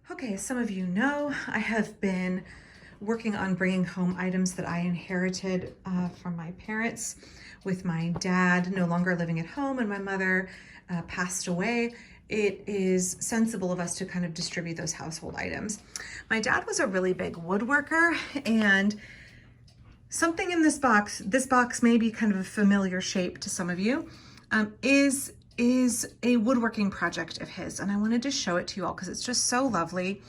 Okay, as some of you know, I have been working on bringing home items that I inherited from my parents, with my dad no longer living at home and my mother passed away. It is sensible of us to kind of distribute those household items. My dad was a really big woodworker, and something in this box may be kind of a familiar shape to some of you, is a woodworking project of his, and I wanted to show it to you all because it's just so lovely.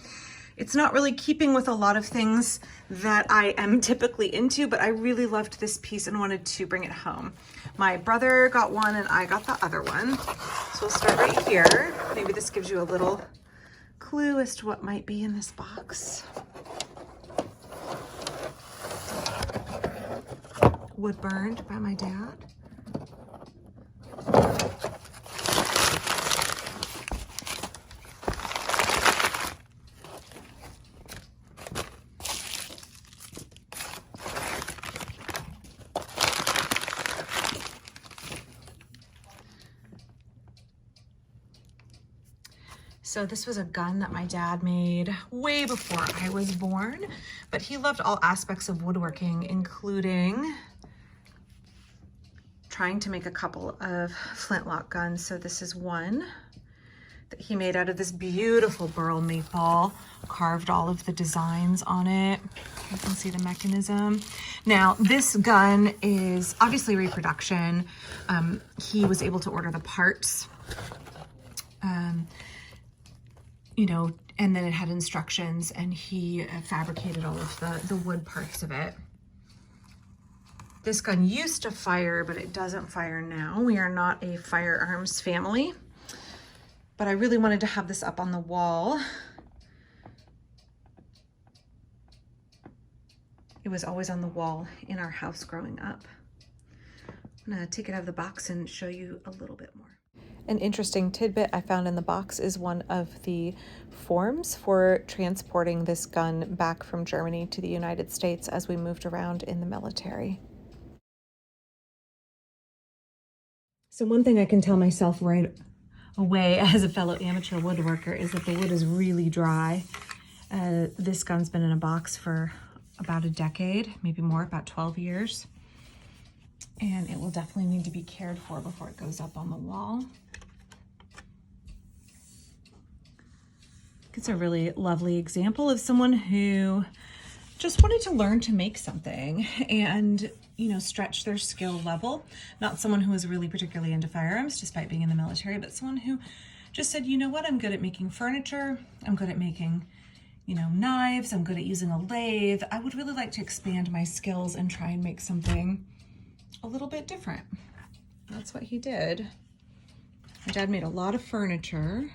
It's not really keeping with a lot of things that I am typically into, but I really loved this piece and wanted to bring it home. My brother got one and I got the other one. So we'll start right here. Maybe this gives you a little clue as to what might be in this box. Wood burned by my dad. So this was a gun that my dad made way before I was born, but he loved all aspects of woodworking, including trying to make a couple of flintlock guns. So this is one that he made out of this beautiful burl maple, carved all of the designs on it. You can see the mechanism. Now, this gun is obviously reproduction. He was able to order the parts, you know, and then it had instructions, and he fabricated all of the wood parts of it. This gun used to fire, but it doesn't fire now. We are not a firearms family, but I really wanted to have this up on the wall. It was always on the wall in our house growing up. I'm gonna take it out of the box and show you a little bit more. An interesting tidbit I found in the box is one of the forms for transporting this gun back from Germany to the United States as we moved around in the military. So one thing I can tell myself right away as a fellow amateur woodworker is that the wood is really dry. This gun's been in a box for about a decade, maybe more, about 12 years. And it will definitely need to be cared for before it goes up on the wall. It's a really lovely example of someone who just wanted to learn to make something and, you know, stretch their skill level. Not someone who was really particularly into firearms, despite being in the military, but someone who just said, you know what, I'm good at making furniture. I'm good at making, you know, knives. I'm good at using a lathe. I would really like to expand my skills and try and make something a little bit different. That's what he did. My dad made a lot of furniture,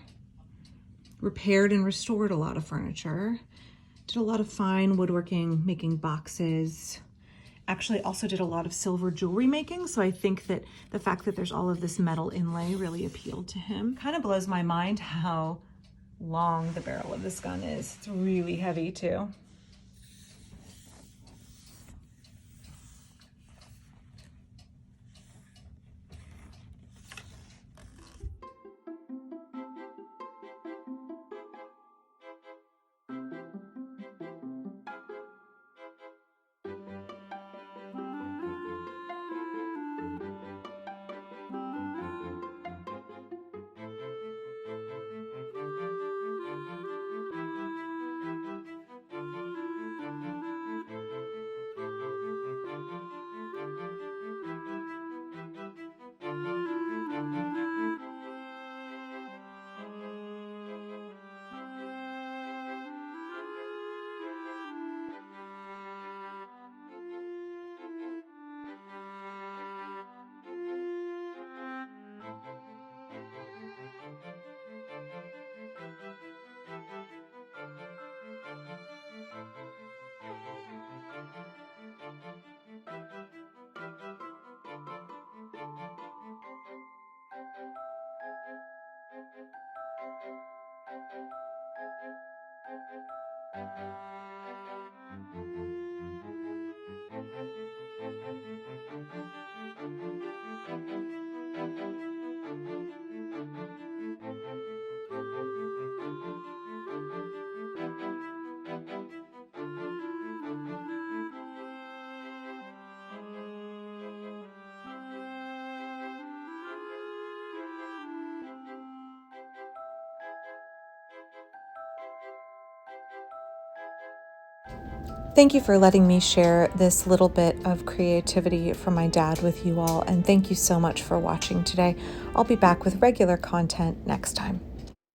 repaired and restored a lot of furniture, did a lot of fine woodworking, making boxes, actually also did a lot of silver jewelry making. So I think that the fact that there's all of this metal inlay really appealed to him. Kind of blows my mind how long the barrel of this gun is. It's really heavy too. Thank you for letting me share this little bit of creativity from my dad with you all, and thank you so much for watching today. I'll be back with regular content next time.